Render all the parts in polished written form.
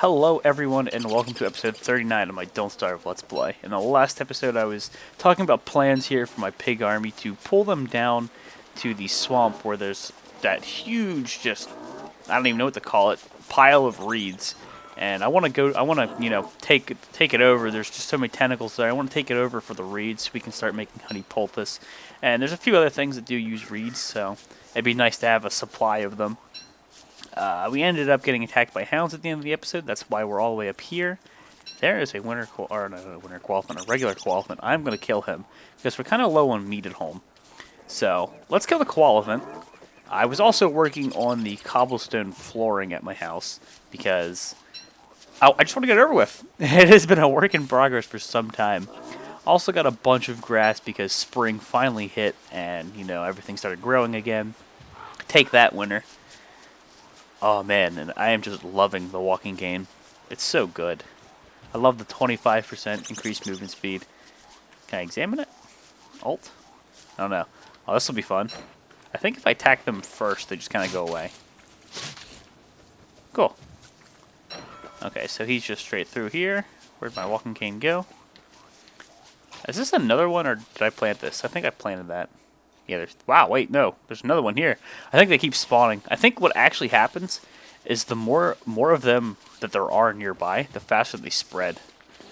Hello everyone and welcome to episode 39 of my Don't Starve Let's Play. In the last episode I was talking about plans here for my pig army to pull them down to the swamp where there's that huge, I don't even know what to call it, pile of reeds. And I want to take it over. There's just so many tentacles there. I want to take it over for the reeds so we can start making honey poultice. And there's a few other things that do use reeds, so it'd be nice to have a supply of them. We ended up getting attacked by hounds at the end of the episode. That's why we're all the way up here. There is a regular koalefant. I'm going to kill him because we're kind of low on meat at home. So let's kill the koalefant. I was also working on the cobblestone flooring at my house because I just want to get it over with. It has been a work in progress for some time. Also got a bunch of grass because spring finally hit and, everything started growing again. Take that, winter. Oh man, and I am just loving the walking game. It's so good. I love the 25% increased movement speed. Can I examine it? Alt? I don't know. Oh, this will be fun. I think if I attack them first, they just kind of go away. Cool. Okay, so he's just straight through here. Where'd my walking cane go? Is this another one, or did I plant this? I think I planted that. Yeah, wow, wait, no. There's another one here. I think they keep spawning. I think what actually happens is the more of them that there are nearby, the faster they spread.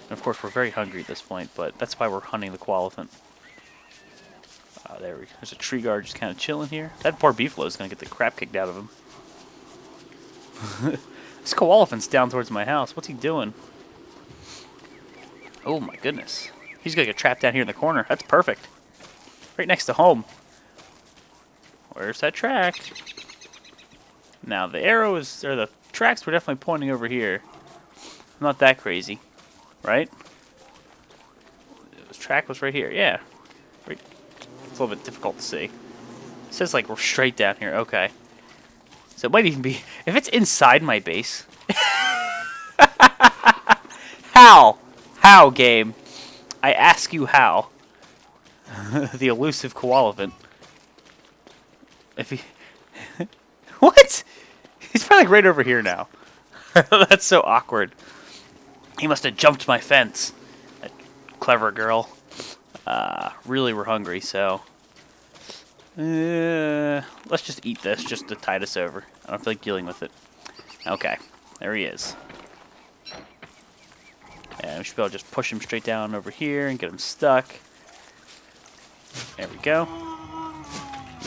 And of course, we're very hungry at this point, but that's why we're hunting the koalefant. There's a tree guard just kind of chilling here. That poor beefalo is going to get the crap kicked out of him. This koalefant's down towards my house. What's he doing? Oh my goodness. He's going to get trapped down here in the corner. That's perfect. Right next to home. Where's that track? Now the the tracks were definitely pointing over here. Not that crazy, right? The track was right here. Yeah, right. It's a little bit difficult to see. It says like we're straight down here. Okay, so it might even be if it's inside my base. How game? I ask you how. The elusive koalefant. If he... What? He's probably like right over here now. That's so awkward. He must have jumped my fence. That clever girl. Really, we're hungry, so... let's just eat this just to tide us over. I don't feel like dealing with it. Okay, there he is. And we should be able to just push him straight down over here and get him stuck. There we go.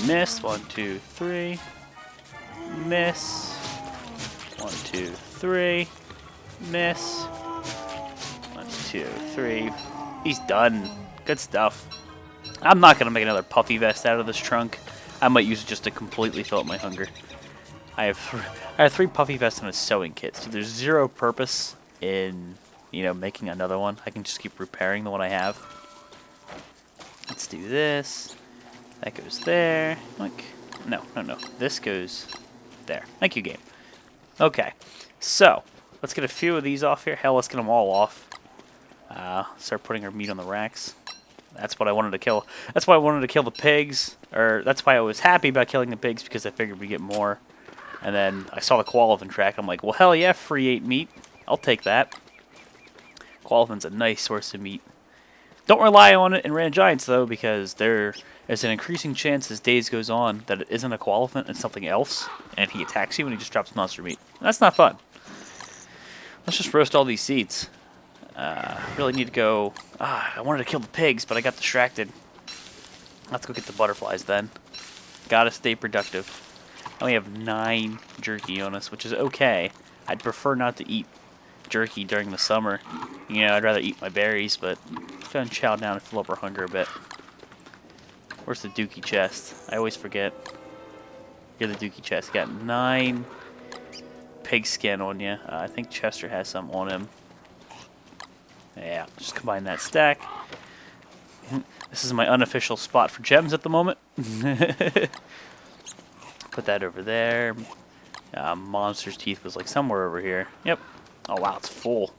Miss. 1, 2, 3. Miss. 1, 2, 3. Miss. 1, 2, 3. He's done. Good stuff. I'm not going to make another puffy vest out of this trunk. I might use it just to completely fill up my hunger. I have 3 puffy vests and a sewing kit, so there's zero purpose in, making another one. I can just keep repairing the one I have. Let's do this. That goes there. Like, no. This goes there. Thank you, game. Okay, so let's get a few of these off here. Hell, let's get them all off. Start putting our meat on the racks. That's what I wanted to kill. That's why I wanted to kill the pigs. Or that's why I was happy about killing the pigs, because I figured we'd get more. And then I saw the koalefant track. I'm like, well, hell yeah, free 8 meat. I'll take that. Koalefant's a nice source of meat. Don't rely on it in Ran Giants, though, because there is an increasing chance as days goes on that it isn't a koalefant and something else, and he attacks you and he just drops monster meat. That's not fun. Let's just roast all these seeds. Really need to go... I wanted to kill the pigs, but I got distracted. Let's go get the butterflies, then. Gotta stay productive. I only have 9 jerky on us, which is okay. I'd prefer not to eat jerky during the summer. I'd rather eat my berries, but go and chow down and fill up our hunger a bit. Where's the dookie chest? I always forget. You're the dookie chest. You got 9 pig skin on you. I think Chester has some on him. Yeah, just combine that stack. This is my unofficial spot for gems at the moment. Put that over there. Monster's teeth was like somewhere over here. Yep. Oh wow, it's full.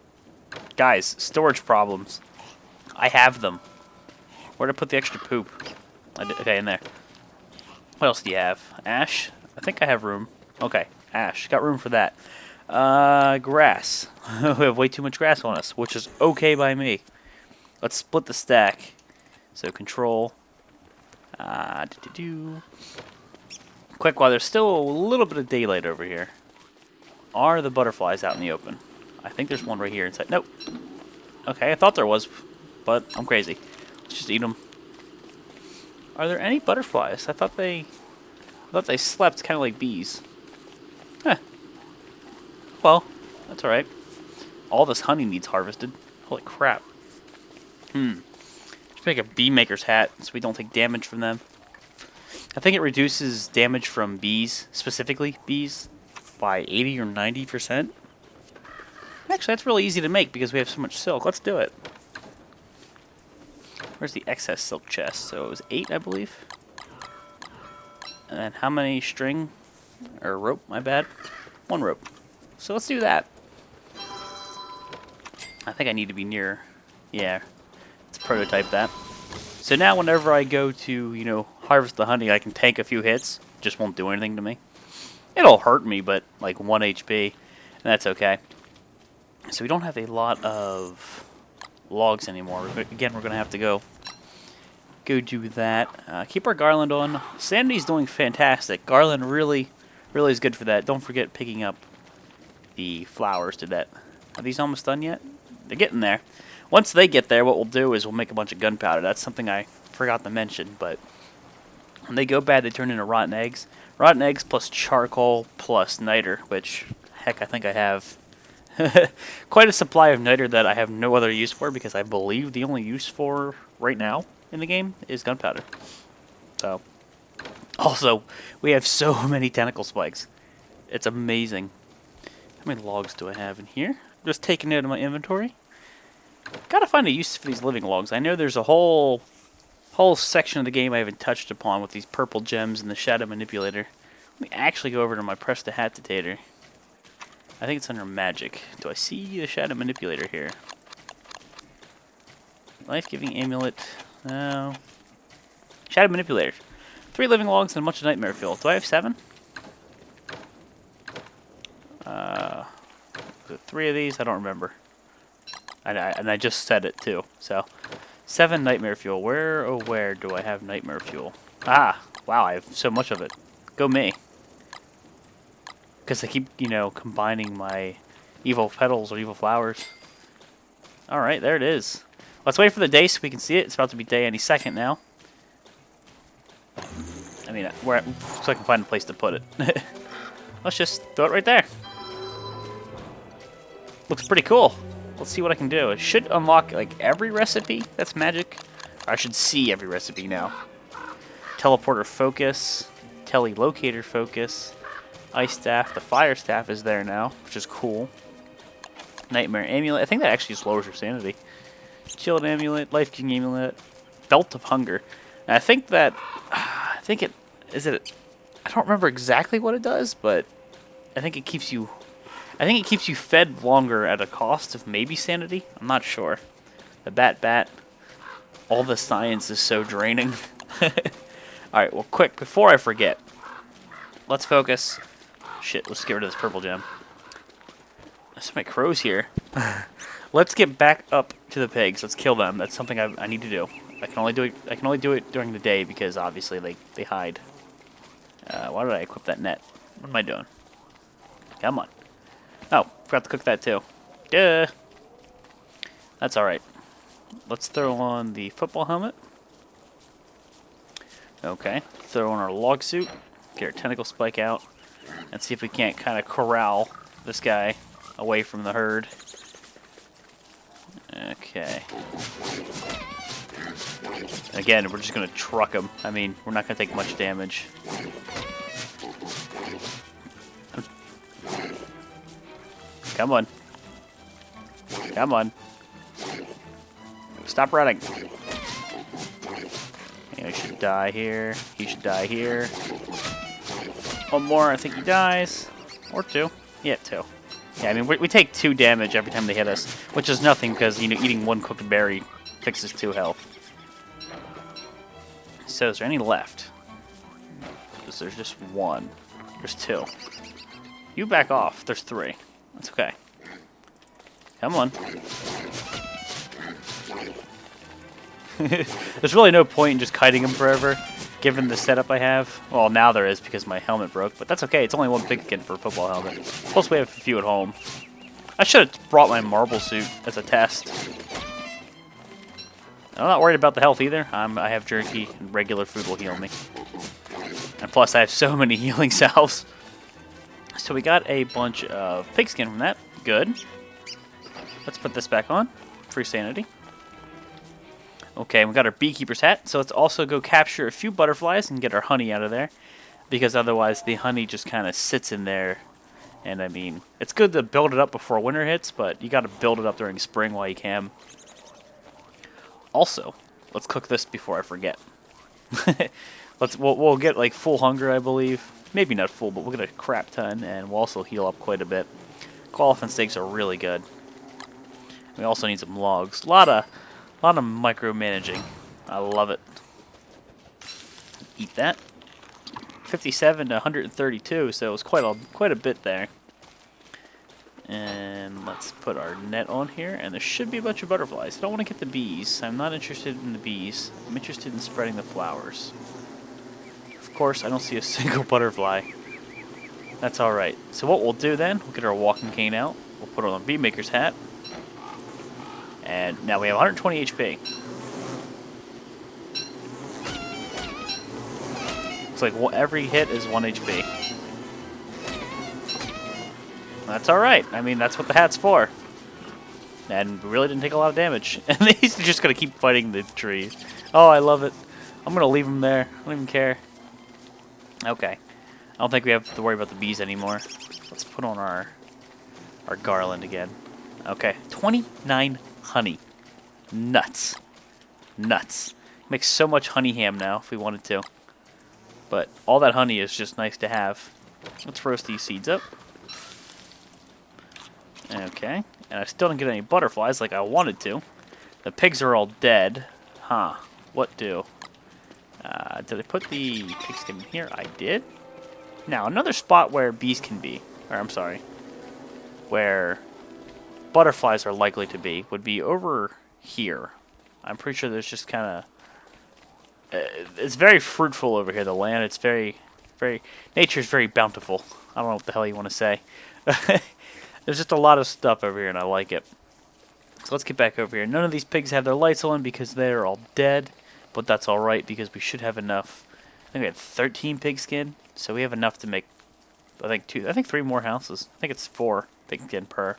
Guys, storage problems. I have them. Where'd I put the extra poop? Okay, in there. What else do you have? Ash? I think I have room. Okay, ash. Got room for that. Grass. We have way too much grass on us, which is okay by me. Let's split the stack. So control. Quick, while there's still a little bit of daylight over here, are the butterflies out in the open? I think there's one right here inside. Nope. Okay, I thought there was, but I'm crazy. Let's just eat them. Are there any butterflies? I thought they slept kind of like bees. Huh. Well, that's alright. All this honey needs harvested. Holy crap. Let's make a bee maker's hat so we don't take damage from them. I think it reduces damage from bees, specifically bees, by 80 or 90%. Actually, that's really easy to make because we have so much silk. Let's do it. Where's the excess silk chest? So it was 8, I believe. And then how many string? Or rope, my bad. 1 rope. So let's do that. I think I need to be near. Yeah. Let's prototype that. So now whenever I go to, you know, harvest the honey, I can tank a few hits. Just won't do anything to me. It'll hurt me, but like 1 HP. And that's okay. So we don't have a lot of logs anymore. Again, we're going to have to go do that. Keep our garland on. Sanity's doing fantastic. Garland really is good for that. Don't forget picking up the flowers to that. Are these almost done yet? They're getting there. Once they get there, what we'll do is we'll make a bunch of gunpowder. That's something I forgot to mention, but when they go bad, they turn into rotten eggs. Rotten eggs plus charcoal plus niter, which, heck, I think I have quite a supply of niter that I have no other use for because I believe the only use for right now in the game is gunpowder. So, also, we have so many tentacle spikes. It's amazing. How many logs do I have in here? Just taking it out of my inventory. Gotta find a use for these living logs. I know there's a whole section of the game I haven't touched upon with these purple gems and the shadow manipulator. Let me actually go over to my press the hatitator. I think it's under magic. Do I see the shadow manipulator here? Life-giving amulet. No. Shadow manipulator. 3 living logs and a bunch of nightmare fuel. Do I have 7? 3 of these? I don't remember. And I just said it too. So, 7 nightmare fuel. Where, oh where do I have nightmare fuel? Ah, wow, I have so much of it. Go me. Because I keep, you know, combining my evil petals or evil flowers. Alright, there it is. Let's wait for the day so we can see it. It's about to be day any second now. I mean, so I can find a place to put it. Let's just throw it right there. Looks pretty cool. Let's see what I can do. It should unlock, like, every recipe that's magic. I should see every recipe now. Teleporter focus. Telelocator focus. Ice staff. The fire staff is there now, which is cool. Nightmare amulet. I think that actually just lowers your sanity. Shield amulet. Life-giving amulet. Belt of hunger. And I think that... I think it... Is it... I don't remember exactly what it does, but... I think it keeps you... I think it keeps you fed longer at a cost of maybe sanity. I'm not sure. The bat. All the science is so draining. Alright, well, quick, before I forget. Let's focus. Shit, let's get rid of this purple gem. There's my crows here. Let's get back up to the pigs. Let's kill them. That's something I need to do. I can only do it during the day because obviously they hide. Why did I equip that net? What am I doing? Come on. Oh, forgot to cook that too. Duh. That's alright. Let's throw on the football helmet. Okay. Throw on our log suit. Get our tentacle spike out. And see if we can't kind of corral this guy away from the herd. Okay. Again, we're just going to truck him. I mean, we're not going to take much damage. Come on. Come on. Stop running. He should die here. He should die here. One more, I think he dies. Or 2. Yeah, 2. Yeah, I mean, we take 2 damage every time they hit us, which is nothing because, you know, eating 1 cooked berry fixes 2 health. So, is there any left? Because there's just 1. There's 2. You back off. There's 3. That's okay. Come on. There's really no point in just kiting him forever, given the setup I have. Well, now there is because my helmet broke, but that's okay. It's only one pigskin for a football helmet. Plus, we have a few at home. I should have brought my marble suit as a test. I'm not worried about the health either. I have jerky, and regular food will heal me. And plus, I have so many healing salves. So we got a bunch of pigskin from that. Good. Let's put this back on. Free sanity. Okay, we got our beekeeper's hat. So let's also go capture a few butterflies and get our honey out of there. Because otherwise the honey just kind of sits in there. And I mean, it's good to build it up before winter hits, but you got to build it up during spring while you can. Also, let's cook this before I forget. We'll get like full hunger, I believe. Maybe not full, but we'll get a crap ton, and we'll also heal up quite a bit. Koalefant steaks are really good. We also need some logs. A lot of micromanaging. I love it. Eat that. 57 to 132, so it was quite a bit there. And let's put our net on here, and there should be a bunch of butterflies. I don't want to get the bees. I'm not interested in the bees. I'm interested in spreading the flowers. Of course, I don't see a single butterfly. That's alright. So what we'll do then, we'll get our walking cane out. We'll put on a bee maker's hat. And now we have 120 HP. It's like every hit is 1 HP. That's alright. I mean, that's what the hat's for. And we really didn't take a lot of damage. And he's just going to keep fighting the tree. Oh, I love it. I'm going to leave him there. I don't even care. Okay. I don't think we have to worry about the bees anymore. Let's put on our garland again. Okay. 29 honey. Nuts. Nuts. Makes so much honey ham now if we wanted to. But all that honey is just nice to have. Let's roast these seeds up. Okay. And I still didn't get any butterflies like I wanted to. The pigs are all dead. Huh. What do? Did I put the pigskin in here? I did. Now, another spot where bees can be, or I'm sorry, where butterflies are likely to be, would be over here. I'm pretty sure there's just kind of... it's very fruitful over here, the land. It's very... nature's very bountiful. I don't know what the hell you want to say. There's just a lot of stuff over here, and I like it. So let's get back over here. None of these pigs have their lights on because they're all dead. But that's alright, because we should have enough. I think we had 13 pigskin, so we have enough to make, I think 3 more houses. I think it's 4 pigskin per.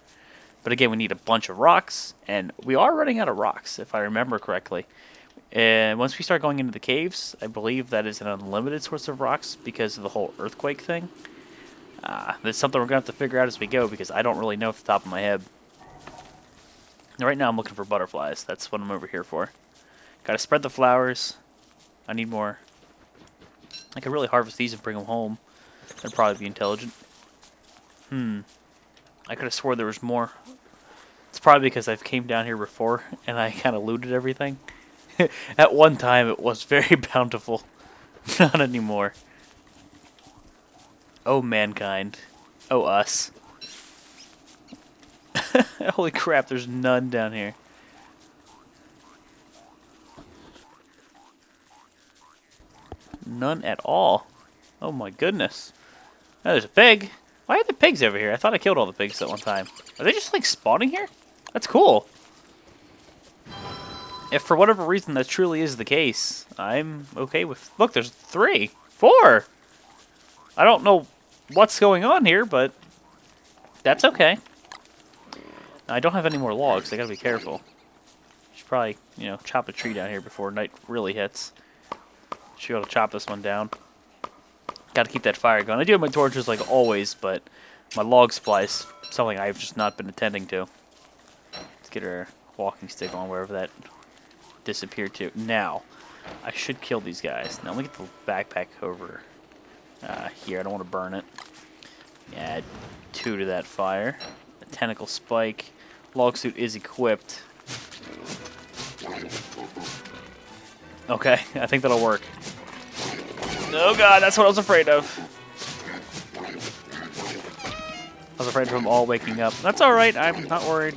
But again, we need a bunch of rocks, and we are running out of rocks, if I remember correctly. And once we start going into the caves, I believe that is an unlimited source of rocks because of the whole earthquake thing. That's something we're going to have to figure out as we go, because I don't really know off the top of my head. Right now I'm looking for butterflies. That's what I'm over here for. Gotta spread the flowers. I need more. I could really harvest these and bring them home. That'd probably be intelligent. I could have swore there was more. It's probably because I've came down here before and I kind of looted everything. At one time it was very bountiful. Not anymore. Oh, mankind. Oh, us. Holy crap, there's none down here. None at all. Oh my goodness. Oh, there's a pig. Why are there pigs over here? I thought I killed all the pigs at one time. Are they just like spawning here? That's cool. If for whatever reason that truly is the case, I'm okay with... Look, there's 3. 4! I don't know what's going on here, but that's okay. I don't have any more logs. I gotta be careful. Should probably, chop a tree down here before night really hits. Should be able to chop this one down. Gotta keep that fire going. I do have my torches like always, but my log supply is something I've just not been attending to. Let's get our walking stick on wherever that disappeared to. Now, I should kill these guys. Now, let me get the backpack over here. I don't want to burn it. Add 2 to that fire. A tentacle spike. Log suit is equipped. Okay, I think that'll work. Oh god, that's what I was afraid of. I was afraid of them all waking up. That's alright, I'm not worried.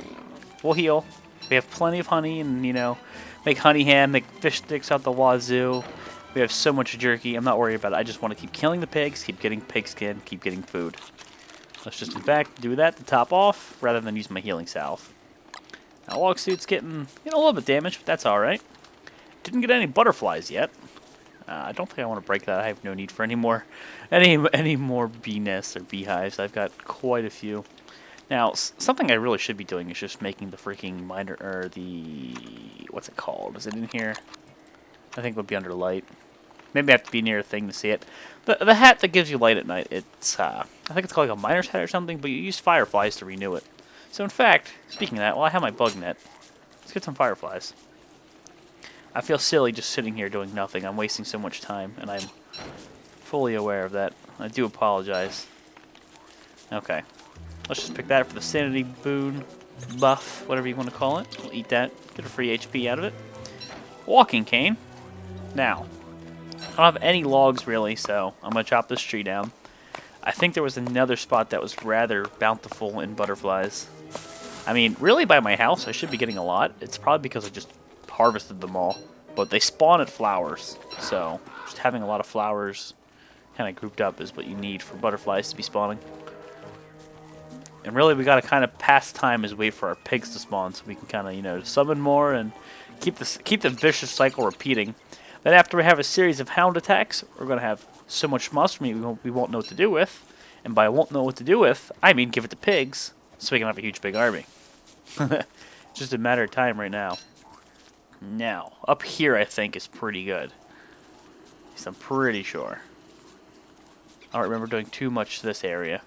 We'll heal. We have plenty of honey and, you know, make honey ham, make fish sticks out the wazoo. We have so much jerky. I'm not worried about it. I just want to keep killing the pigs, keep getting pig skin, keep getting food. Let's just, in fact, do that to top off rather than use my healing salve. Now, log suit's getting a little bit damaged, but that's alright. Didn't get any butterflies yet. I don't think I want to break that. I have no need for any more bee nests or beehives. I've got quite a few. Now, something I really should be doing is just making the freaking miner, or the, what's it called? Is it in here? I think it would be under light. Maybe I have to be near a thing to see it. The hat that gives you light at night, it's, I think it's called like a miner's hat or something, but you use fireflies to renew it. So in fact, speaking of that, well, I have my bug net. Let's get some fireflies. I feel silly just sitting here doing nothing. I'm wasting so much time, and I'm fully aware of that. I do apologize. Okay. Let's just pick that for the sanity boon, buff, whatever you want to call it. We'll eat that, get a free HP out of it. Walking cane. Now, I don't have any logs really, so I'm going to chop this tree down. I think there was another spot that was rather bountiful in butterflies. I mean, really by my house, I should be getting a lot. It's probably because I just harvested them all. But they spawn at flowers, so just having a lot of flowers kind of grouped up is what you need for butterflies to be spawning. And really, we got to kind of pass time as we wait for our pigs to spawn, so we can kind of, you know, summon more and keep the vicious cycle repeating. Then after we have a series of hound attacks, we're going to have so much muster meat we won't know what to do with. And by won't know what to do with, I mean give it to pigs, so we can have a huge big army. Just a matter of time right now. Now, up here I think is pretty good. At least I'm pretty sure. I don't remember doing too much to this area.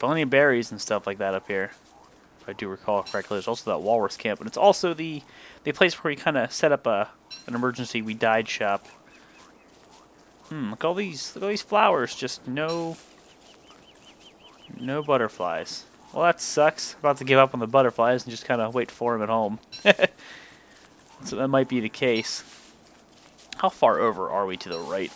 Plenty of berries and stuff like that up here. If I do recall correctly, there's also that walrus camp, and it's also the place where we kind of set up an emergency we died shop. Look at all these flowers, just no butterflies. Well, that sucks. About to give up on the butterflies and just kind of wait for them at home. So that might be the case. How far over are we to the right?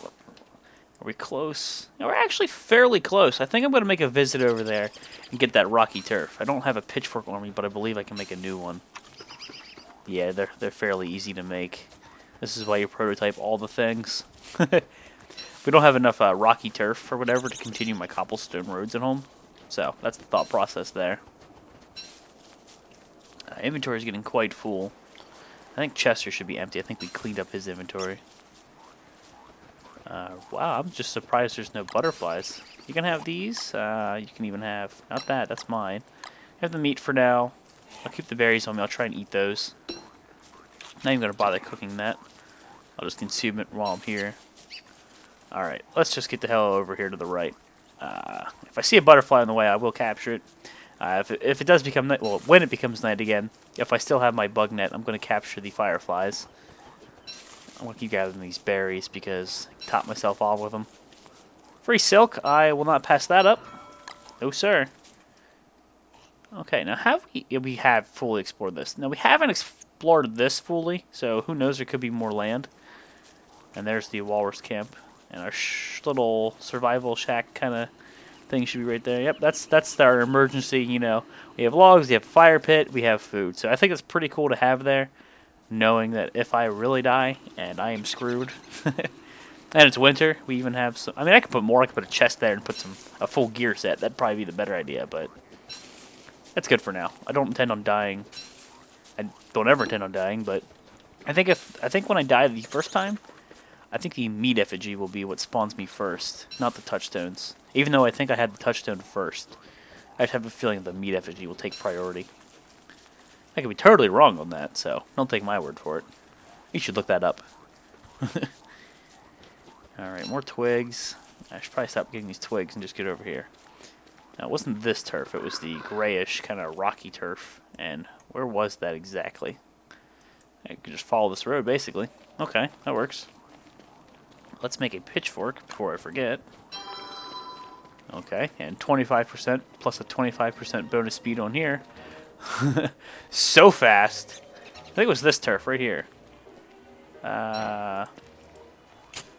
Are we close? No, we're actually fairly close. I think I'm going to make a visit over there and get that rocky turf. I don't have a pitchfork on me, but I believe I can make a new one. Yeah, they're fairly easy to make. This is why you prototype all the things. We don't have enough rocky turf or whatever to continue my cobblestone roads at home. So that's the thought process there. Inventory is getting quite full. I think Chester should be empty. I think we cleaned up his inventory. Wow, I'm just surprised there's no butterflies. You can have these. You can even have... Not that, that's mine. I have the meat for now. I'll keep the berries on me. I'll try and eat those. Not even going to bother cooking that. I'll just consume it while I'm here. Alright, let's just get the hell over here to the right. If I see a butterfly on the way, I will capture it. If it does become night... Well, when it becomes night again, if I still have my bug net, I'm going to capture the fireflies. I'm going to keep gathering these berries because I top myself off with them. Free silk. I will not pass that up. No, sir. Okay, now we have fully explored this. Now, we haven't explored this fully, so who knows, there could be more land. And there's the walrus camp. And our little survival shack kind of thing should be right there. Yep, that's our emergency, you know. We have logs, we have a fire pit, we have food. So I think it's pretty cool to have there, knowing that if I really die and I am screwed, and it's winter, we even have some... I mean, I could put more. I could put a chest there and put a full gear set. That'd probably be the better idea, but that's good for now. I don't intend on dying. I don't ever intend on dying, but I think when I die the first time, I think the meat effigy will be what spawns me first, not the touchstones. Even though I think I had the touchstone first, I have a feeling the meat effigy will take priority. I could be totally wrong on that, so don't take my word for it. You should look that up. Alright, more twigs. I should probably stop getting these twigs and just get over here. Now, it wasn't this turf, it was the grayish, kind of rocky turf. And where was that exactly? I could just follow this road, basically. Okay, that works. Let's make a pitchfork before I forget. Okay, and 25% plus a 25% bonus speed on here. So fast. I think it was this turf right here.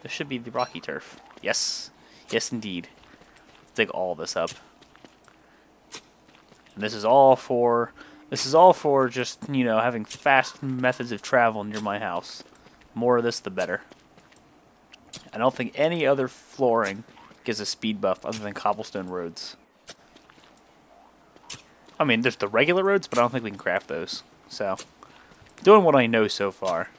This should be the rocky turf. Yes. Yes, indeed. Let's dig all this up. And this is all for just, you know, having fast methods of travel near my house. More of this, the better. I don't think any other flooring gives a speed buff other than cobblestone roads. I mean, there's the regular roads, but I don't think we can craft those. So, doing what I know so far.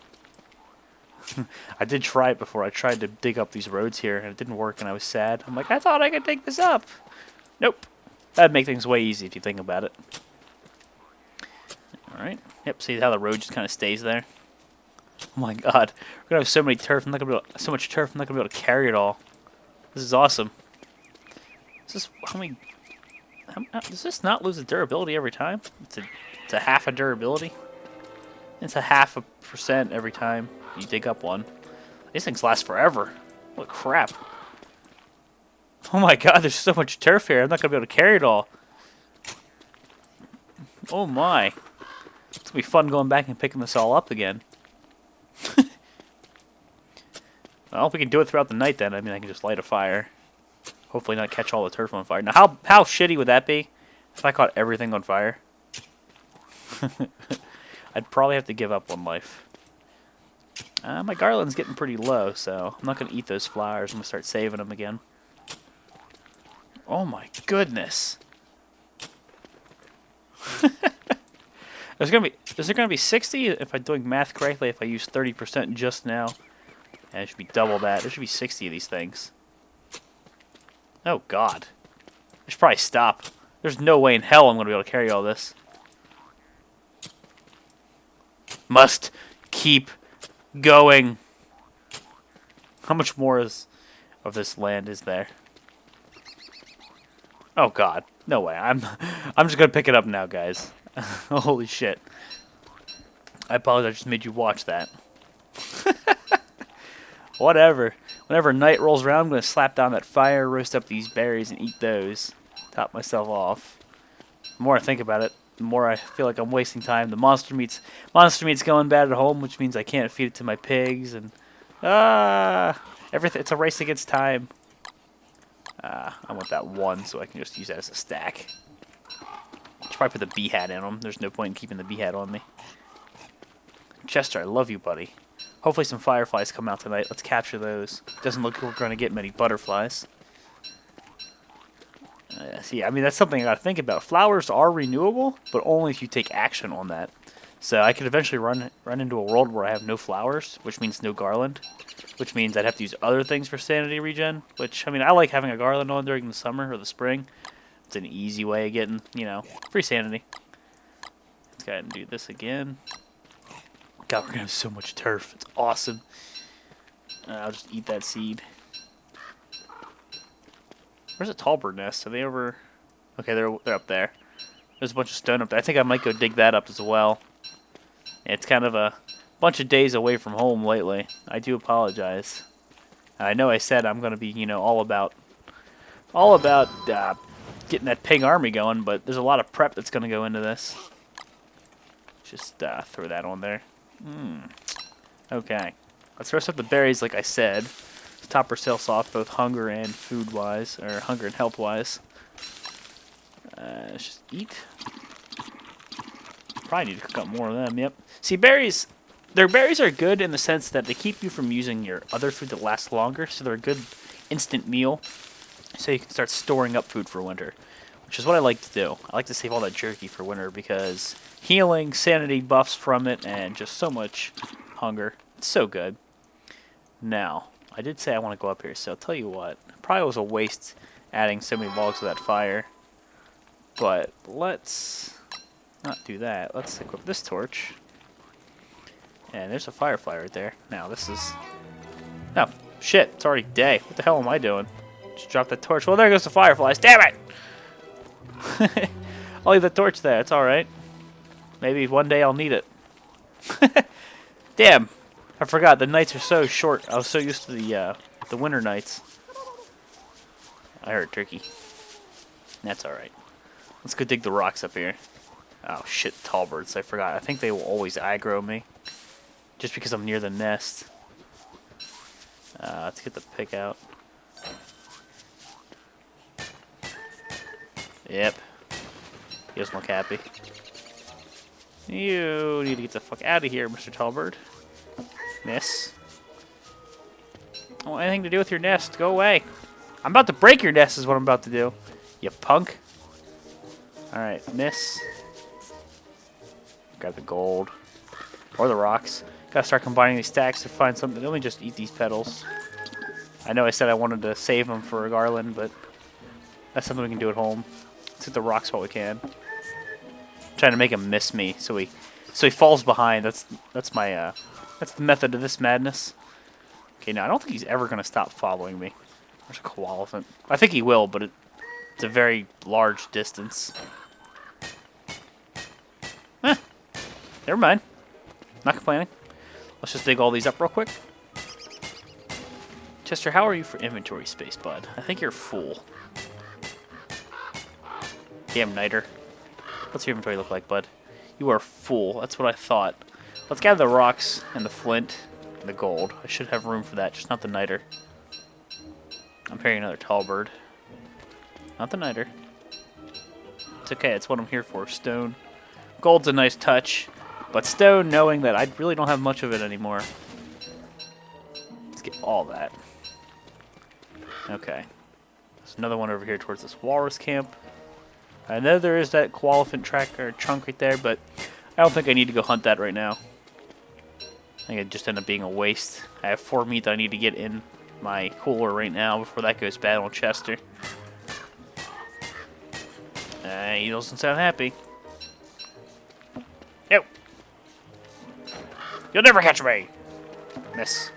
I did try it before. I tried to dig up these roads here, and it didn't work, and I was sad. I'm like, I thought I could dig this up. Nope. That'd make things way easy if you think about it. Alright. Yep, see how the road just kind of stays there? Oh my god. We're gonna have so many turf, I'm not gonna be able, so much turf, I'm not gonna be able to carry it all. This is awesome. Is this, how many... does this not lose the durability every time? It's a half a durability? It's a half a % every time you dig up one. These things last forever. What crap. Oh my god, there's so much turf here. I'm not going to be able to carry it all. Oh my. It's going to be fun going back and picking this all up again. Well, if we can do it throughout the night then, I mean, I can just light a fire. Hopefully not catch all the turf on fire. Now, how shitty would that be if I caught everything on fire? I'd probably have to give up one life. My garland's getting pretty low, so I'm not going to eat those flowers. I'm going to start saving them again. Oh my goodness. Is there gonna be 60 if I'm doing math correctly if I use 30% just now? And it should be double that. There should be 60 of these things. Oh god. I should probably stop. There's no way in hell I'm gonna be able to carry all this. Must keep going. How much more of this land is there? Oh god, no way. I'm just gonna pick it up now, guys. Holy shit. I apologize, I just made you watch that. Whatever. Whenever night rolls around, I'm gonna slap down that fire, roast up these berries, and eat those. Top myself off. The more I think about it, the more I feel like I'm wasting time. The monster meat's going bad at home, which means I can't feed it to my pigs, and everything. It's a race against time. I want that one so I can just use that as a stack. Should probably put the bee hat in them. There's no point in keeping the bee hat on me. Chester, I love you, buddy. Hopefully some fireflies come out tonight. Let's capture those. Doesn't look like we're going to get many butterflies. See, I mean, that's something I got to think about. Flowers are renewable, but only if you take action on that. So I could eventually run into a world where I have no flowers, which means no garland. Which means I'd have to use other things for sanity regen. Which, I mean, I like having a garland on during the summer or the spring. It's an easy way of getting, you know, free sanity. Let's go ahead and do this again. God, we're going to have so much turf. It's awesome. I'll just eat that seed. Where's a Tallbird nest? Are they over... Okay, they're up there. There's a bunch of stone up there. I think I might go dig that up as well. It's kind of a bunch of days away from home lately. I do apologize. I know I said I'm going to be, you know, all about getting that pig army going, but there's a lot of prep that's going to go into this. Just throw that on there. Okay. Let's roast up the berries like I said. Top ourselves off both hunger and food-wise, or hunger and health-wise. Let's just eat. Probably need to cook up more of them, yep. See, berries are good in the sense that they keep you from using your other food that lasts longer, so they're a good instant meal, so you can start storing up food for winter, which is what I like to do. I like to save all that jerky for winter because healing, sanity buffs from it, and just so much hunger. It's so good. Now, I did say I want to go up here, so I'll tell you what. Probably was a waste adding so many logs to that fire, but let's not do that. Let's equip this torch. And there's a firefly right there. Now, this is... Oh, shit. It's already day. What the hell am I doing? Just drop that torch. Well, there goes the fireflies. Damn it! I'll leave the torch there. It's alright. Maybe one day I'll need it. Damn. I forgot. The nights are so short. I was so used to the winter nights. I heard turkey. That's alright. Let's go dig the rocks up here. Oh, shit. Tallbirds. I forgot. I think they will always aggro me. Just because I'm near the nest. Let's get the pick out. Yep. He doesn't look happy. You need to get the fuck out of here, Mr. Tallbird. Miss. I don't want anything to do with your nest. Go away. I'm about to break your nest is what I'm about to do. You punk. Alright, miss. Grab the gold. Or the rocks. Gotta start combining these stacks to find something. Let me just eat these petals. I know I said I wanted to save them for a garland, but that's something we can do at home. Let's hit the rocks while we can. I'm trying to make him miss me, so he falls behind. That's my that's the method of this madness. Okay, now I don't think he's ever gonna stop following me. There's a koalefant. I think he will, but it's a very large distance. Never mind. Not complaining. Let's just dig all these up real quick. Chester, how are you for inventory space, bud? I think you're full. Damn niter. What's your inventory look like, bud? You are full. That's what I thought. Let's gather the rocks and the flint and the gold. I should have room for that, just not the niter. I'm pairing another Tallbird. Not the niter. It's okay, it's what I'm here for. Stone. Gold's a nice touch. But stone, knowing that I really don't have much of it anymore. Let's get all that. Okay. There's another one over here towards this walrus camp. I know there is that koalefant track or chunk right there, but I don't think I need to go hunt that right now. I think it just ended up being a waste. I have 4 meat that I need to get in my cooler right now before that goes bad on Chester. He doesn't sound happy. Yo! You'll never catch me! Miss.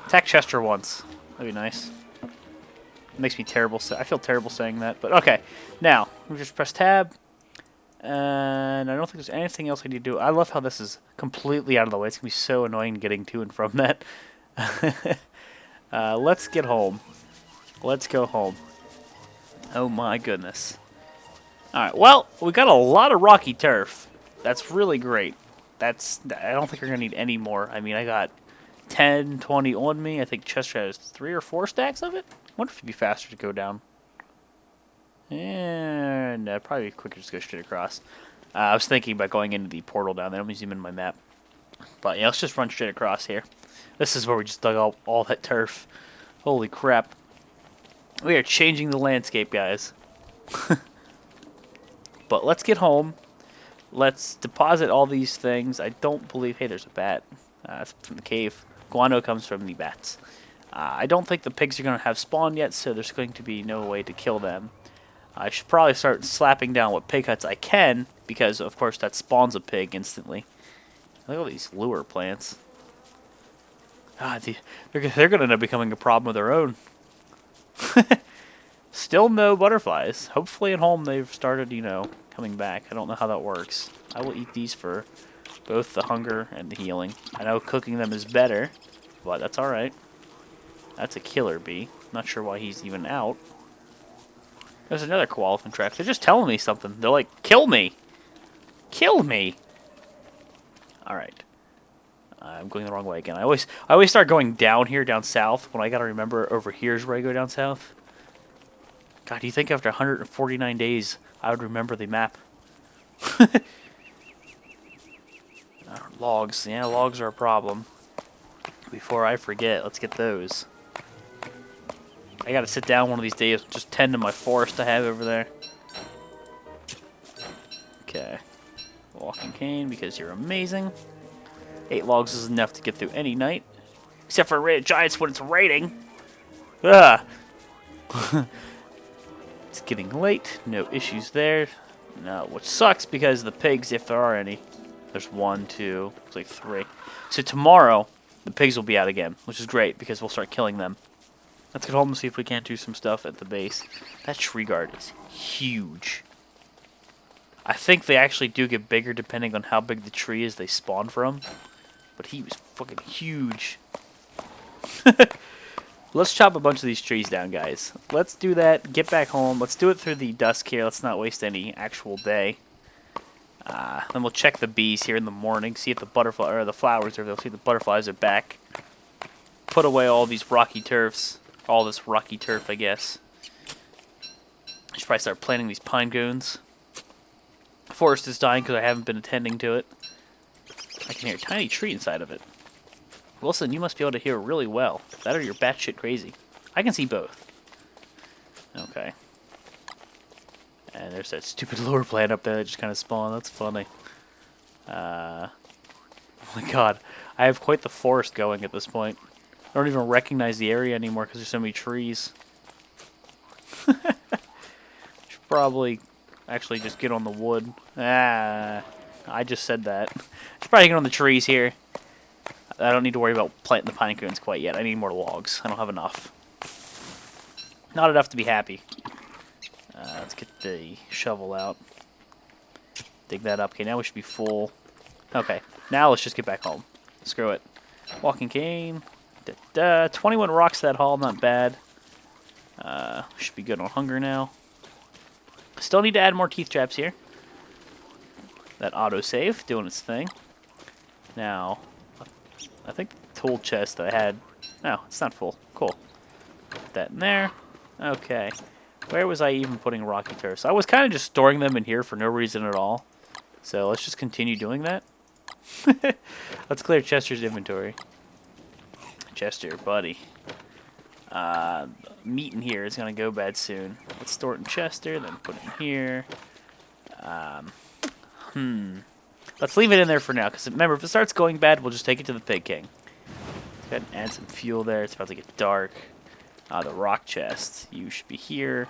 Attack Chester once. That'd be nice. It makes me terrible. I feel terrible saying that, but okay. Now, we just press tab. And I don't think there's anything else I need to do. I love how this is completely out of the way. It's going to be so annoying getting to and from that. Let's get home. Let's go home. Oh my goodness. Alright, well, we got a lot of rocky turf. That's really great. I don't think we're going to need any more. I mean, I got 10, 20 on me. I think Chester has 3 or 4 stacks of it. I wonder if it'd be faster to go down. And probably be quicker to just go straight across. I was thinking about going into the portal down there. Let me zoom in my map. But yeah, let's just run straight across here. This is where we just dug all that turf. Holy crap. We are changing the landscape, guys. But let's get home. Let's deposit all these things. I don't believe... Hey, there's a bat. It's from the cave. Guano comes from the bats. I don't think the pigs are going to have spawned yet, so there's going to be no way to kill them. I should probably start slapping down what pig huts I can, because, of course, that spawns a pig instantly. Look at all these lure plants. They're going to end up becoming a problem of their own. Still no butterflies. Hopefully at home they've started, coming back. I don't know how that works. I will eat these for both the hunger and the healing. I know cooking them is better, but that's alright. That's a killer bee. Not sure why he's even out. There's another koalefant track. They're just telling me something. They're like, kill me! Kill me! Alright. I'm going the wrong way again. I always start going down here, down south, when I gotta remember over here is where I go down south. God, do you think after 149 days I would remember the map? Logs. Yeah, logs are a problem. Before I forget, let's get those. I gotta sit down one of these days and just tend to my forest I have over there. Okay. Walking cane because you're amazing. 8 logs is enough to get through any night. Except for red giants when it's raining. Ah! It's getting late. No issues there. No, which sucks because the pigs, if there are any, there's 1, 2, looks like 3. So tomorrow, the pigs will be out again, which is great because we'll start killing them. Let's get home and see if we can't do some stuff at the base. That tree guard is huge. I think they actually do get bigger depending on how big the tree is they spawn from. But he was fucking huge. Let's chop a bunch of these trees down, guys. Let's do that. Get back home. Let's do it through the dusk here. Let's not waste any actual day. Then we'll check the bees here in the morning. See if the butterfly or the flowers are there. See if the butterflies are back. Put away all these rocky turfs. All this rocky turf, I guess. I should probably start planting these pine cones. Forest is dying because I haven't been attending to it. I can hear a tiny tree inside of it. Wilson, you must be able to hear really well. That or you're batshit crazy. I can see both. Okay. And there's that stupid lure plant up there that just kind of spawned. That's funny. Oh my god. I have quite the forest going at this point. I don't even recognize the area anymore because there's so many trees. Should probably actually just get on the wood. I just said that. Should probably get on the trees here. I don't need to worry about planting the pine cones quite yet. I need more logs. I don't have enough. Not enough to be happy. Let's get the shovel out. Dig that up. Okay, now we should be full. Okay, now let's just get back home. Screw it. Walking cane. 21 rocks that haul, not bad. Should be good on hunger now. Still need to add more teeth traps here. That autosave doing its thing. Now, I think the tool chest that I had... No, it's not full. Cool. Put that in there. Okay. Where was I even putting rocky turfs? I was kind of just storing them in here for no reason at all. So let's just continue doing that. Let's clear Chester's inventory. Chester, buddy. Meat in here is going to go bad soon. Let's store it in Chester, then put it in here. Let's leave it in there for now, because remember, if it starts going bad, we'll just take it to the Pig King. Go ahead and add some fuel there. It's about to get dark. The rock chest. You should be here.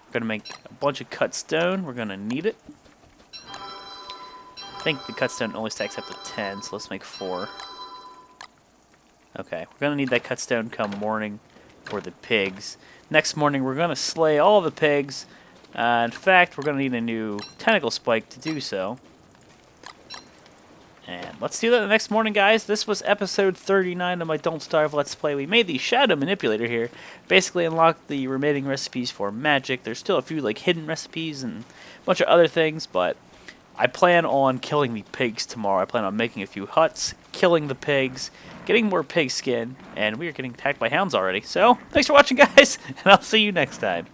We're going to make a bunch of cut stone. We're going to need it. I think the cut stone only stacks up to 10, so let's make 4. Okay, we're going to need that cut stone come morning for the pigs. Next morning, we're going to slay all the pigs. In fact, we're going to need a new tentacle spike to do so. And let's do that the next morning, guys. This was episode 39 of my Don't Starve Let's Play. We made the Shadow Manipulator here. Basically unlocked the remaining recipes for magic. There's still a few like hidden recipes and a bunch of other things, but I plan on killing the pigs tomorrow. I plan on making a few huts, killing the pigs, getting more pig skin, and we are getting attacked by hounds already. So, thanks for watching, guys, and I'll see you next time.